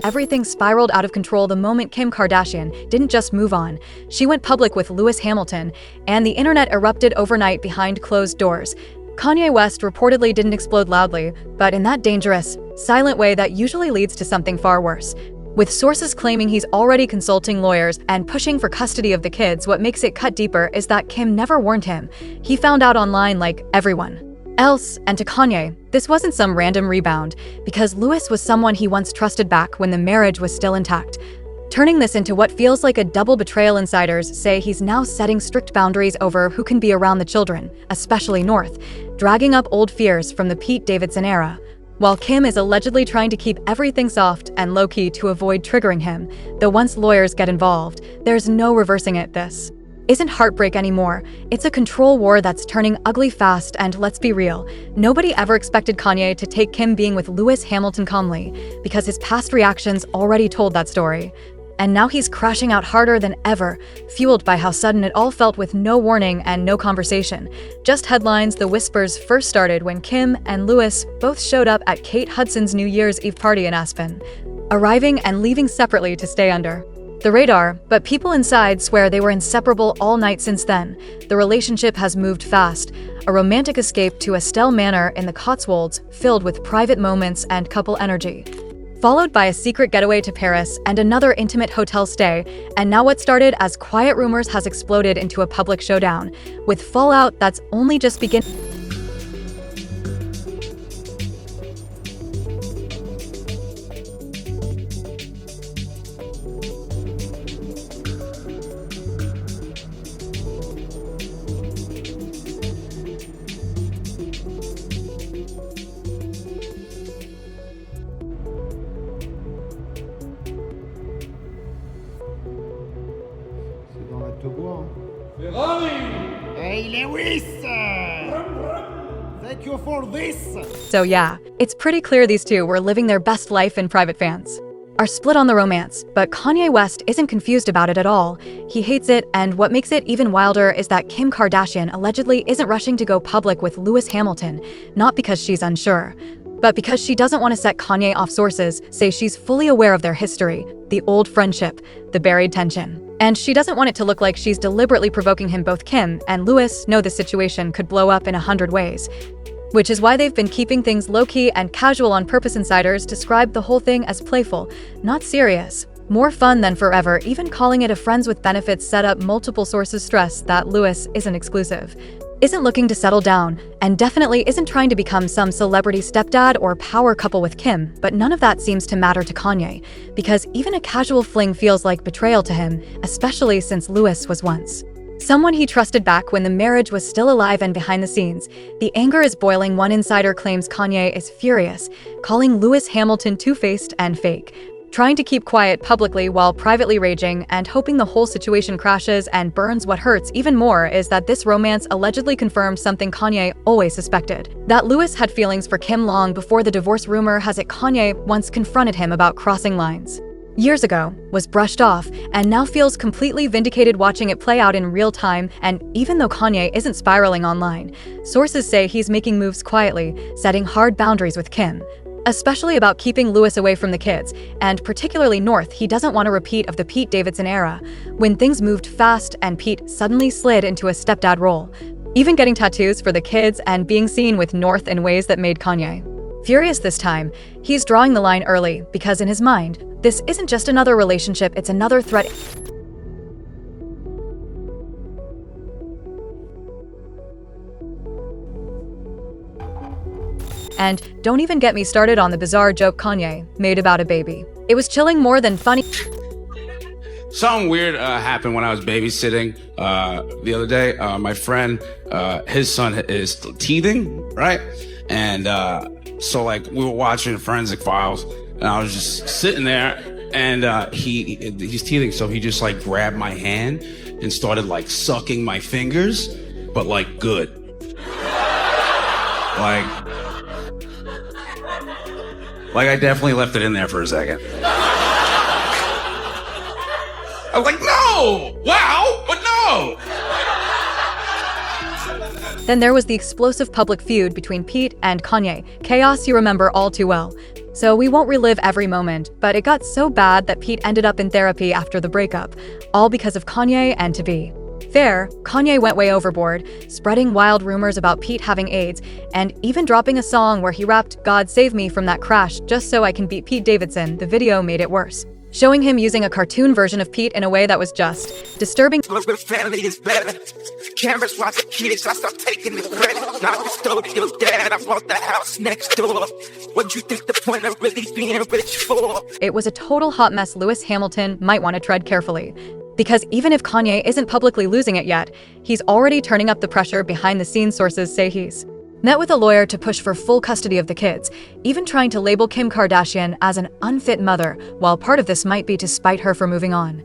everything spiraled out of control the moment Kim Kardashian didn't just move on. She went public with Lewis Hamilton, and the internet erupted overnight behind closed doors. Kanye West reportedly didn't explode loudly, but in that dangerous, silent way that usually leads to something far worse. With sources claiming he's already consulting lawyers and pushing for custody of the kids, what makes it cut deeper is that Kim never warned him. He found out online like everyone else, and to Kanye, this wasn't some random rebound, because Lewis was someone he once trusted back when the marriage was still intact. Turning this into what feels like a double betrayal, insiders say he's now setting strict boundaries over who can be around the children, especially North, dragging up old fears from the Pete Davidson era. While Kim is allegedly trying to keep everything soft and low-key to avoid triggering him, though once lawyers get involved, there's no reversing it. This isn't heartbreak anymore. It's a control war that's turning ugly fast, and let's be real, nobody ever expected Kanye to take Kim being with Lewis Hamilton calmly, because his past reactions already told that story. And now he's crashing out harder than ever, fueled by how sudden it all felt with no warning and no conversation. Just headlines. The whispers first started when Kim and Lewis both showed up at Kate Hudson's New Year's Eve party in Aspen, arriving and leaving separately to stay under the radar, but people inside swear they were inseparable all night since then. The relationship has moved fast, a romantic escape to Estelle Manor in the Cotswolds filled with private moments and couple energy, followed by a secret getaway to Paris and another intimate hotel stay, and now what started as quiet rumors has exploded into a public showdown, with fallout that's only just beginning. Dans la Togo. Ferrari! Hey Lewis! Thank you for this! So yeah, it's pretty clear these two were living their best life, and private fans are split on the romance, but Kanye West isn't confused about it at all. He hates it, and what makes it even wilder is that Kim Kardashian allegedly isn't rushing to go public with Lewis Hamilton, not because she's unsure, but because she doesn't want to set Kanye off. Sources say she's fully aware of their history, the old friendship, the buried tension. And she doesn't want it to look like she's deliberately provoking him. Both Kim and Lewis know the situation could blow up in 100 ways, which is why they've been keeping things low-key and casual on purpose. Insiders describe the whole thing as playful, not serious, more fun than forever, even calling it a friends with benefits setup. Multiple sources stress that Lewis isn't exclusive, isn't looking to settle down, and definitely isn't trying to become some celebrity stepdad or power couple with Kim, but none of that seems to matter to Kanye, because even a casual fling feels like betrayal to him, especially since Lewis was once someone he trusted back when the marriage was still alive. And behind the scenes, the anger is boiling. One insider claims Kanye is furious, calling Lewis Hamilton two-faced and fake, trying to keep quiet publicly while privately raging and hoping the whole situation crashes and burns. What hurts even more is that this romance allegedly confirmed something Kanye always suspected, that Lewis had feelings for Kim long before the divorce. Rumor has it Kanye once confronted him about crossing lines years ago, was brushed off, and now feels completely vindicated watching it play out in real time. And even though Kanye isn't spiraling online, sources say he's making moves quietly, setting hard boundaries with Kim, especially about keeping Lewis away from the kids, and particularly North. He doesn't want a repeat of the Pete Davidson era, when things moved fast and Pete suddenly slid into a stepdad role, even getting tattoos for the kids and being seen with North in ways that made Kanye furious. This time, he's drawing the line early, because in his mind, this isn't just another relationship, it's another threat. And don't even get me started on the bizarre joke Kanye made about a baby. It was chilling more than funny. Something weird happened when I was babysitting the other day. My friend, his son is teething, right? And so like we were watching Forensic Files, and I was just sitting there, and he's teething, so he just like grabbed my hand and started like sucking my fingers, but like good. Like I definitely left it in there for a second. I was like, no! Wow, but no! Then there was the explosive public feud between Pete and Kanye, chaos you remember all too well. So we won't relive every moment, but it got so bad that Pete ended up in therapy after the breakup, all because of Kanye and to be fair, Kanye went way overboard, spreading wild rumors about Pete having AIDS, and even dropping a song where he rapped "God save me from that crash just so I can beat Pete Davidson." The video made it worse, showing him using a cartoon version of Pete in a way that was just disturbing. Family is better. Cameras watch the kids, I start taking the credit. Not the studio's dad, I bought the house next door. What you think the point of really being rich for? It was a total hot mess Lewis Hamilton might want to tread carefully. Because even if Kanye isn't publicly losing it yet, he's already turning up the pressure behind the scenes. Sources say he's met with a lawyer to push for full custody of the kids, even trying to label Kim Kardashian as an unfit mother, while part of this might be to spite her for moving on.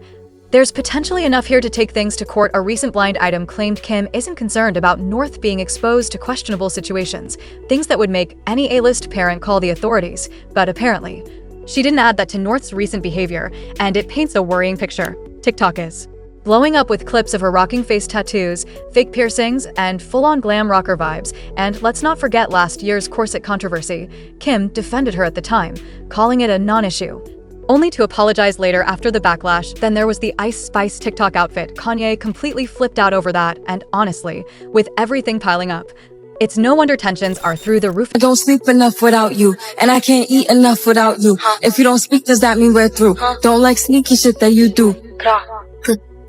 There's potentially enough here to take things to court. A recent blind item claimed Kim isn't concerned about North being exposed to questionable situations, things that would make any A-list parent call the authorities, but apparently, she didn't add that to North's recent behavior, and it paints a worrying picture. TikTok is blowing up with clips of her rocking face tattoos, fake piercings, and full-on glam rocker vibes. And let's not forget last year's corset controversy. Kim defended her at the time, calling it a non-issue, only to apologize later after the backlash. Then there was the Ice Spice TikTok outfit. Kanye completely flipped out over that, and honestly, with everything piling up, it's no wonder tensions are through the roof. I don't sleep enough without you, and I can't eat enough without you. If you don't speak, does that mean we're through? Don't like sneaky shit that you do.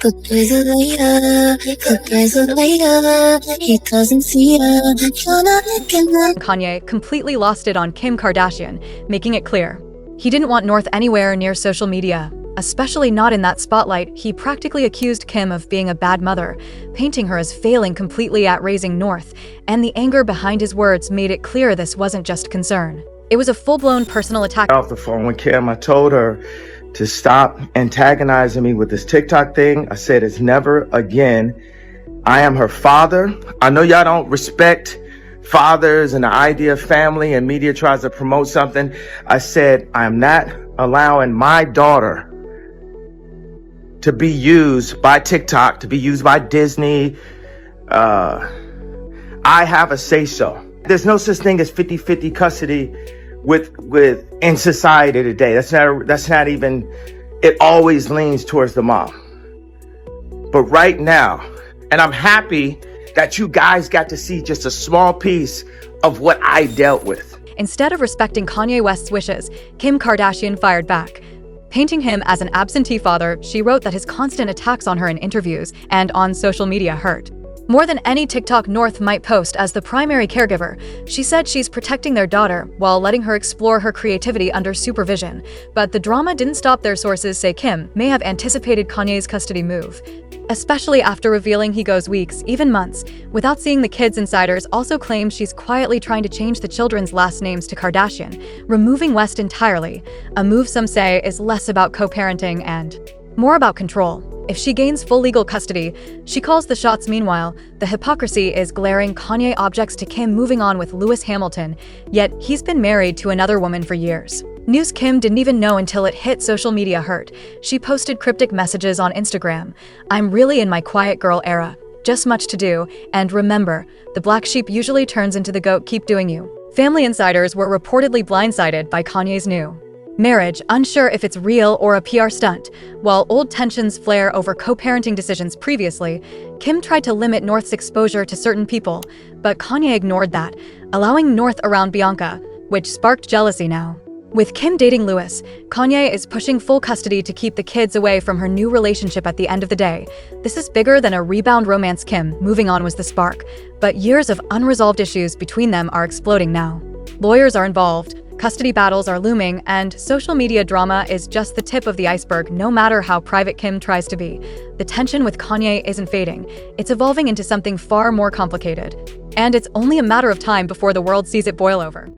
Put places later, he doesn't see her, you're not looking at. Kanye completely lost it on Kim Kardashian, making it clear he didn't want North anywhere near social media, especially not in that spotlight. He practically accused Kim of being a bad mother, painting her as failing completely at raising North, and the anger behind his words made it clear this wasn't just concern. It was a full-blown personal attack. Off the phone with Kim, I told her to stop antagonizing me with this TikTok thing. I said it's never again. I am her father. I know y'all don't respect fathers and the idea of family, and media tries to promote something. I said I am not allowing my daughter to be used by TikTok, to be used by Disney. I have a say-so. There's no such thing as 50-50 custody with in society today. That's not even, it always leans towards the mom. But right now, and I'm happy that you guys got to see just a small piece of what I dealt with. Instead of respecting Kanye West's wishes, Kim Kardashian fired back. Painting him as an absentee father, she wrote that his constant attacks on her in interviews and on social media hurt more than any TikTok North might post. As the primary caregiver, she said she's protecting their daughter while letting her explore her creativity under supervision. But the drama didn't stop there. Sources say Kim may have anticipated Kanye's custody move, especially after revealing he goes weeks, even months, without seeing the kids. Insiders also claim she's quietly trying to change the children's last names to Kardashian, removing West entirely, a move some say is less about co-parenting and more about control. If she gains full legal custody, she calls the shots. Meanwhile, the hypocrisy is glaring. Kanye objects to Kim moving on with Lewis Hamilton, yet he's been married to another woman for years. News Kim didn't even know until it hit social media hurt. She posted cryptic messages on Instagram. "I'm really in my quiet girl era. Just much to do, and remember, the black sheep usually turns into the goat. Keep doing you." Family insiders were reportedly blindsided by Kanye's new marriage, unsure if it's real or a PR stunt. While old tensions flare over co-parenting decisions previously, Kim tried to limit North's exposure to certain people, but Kanye ignored that, allowing North around Bianca, which sparked jealousy now. With Kim dating Lewis, Kanye is pushing full custody to keep the kids away from her new relationship. At the end of the day, this is bigger than a rebound romance. Kim moving on was the spark, but years of unresolved issues between them are exploding now. Lawyers are involved, custody battles are looming, and social media drama is just the tip of the iceberg. No matter how private Kim tries to be, the tension with Kanye isn't fading. It's evolving into something far more complicated. And it's only a matter of time before the world sees it boil over.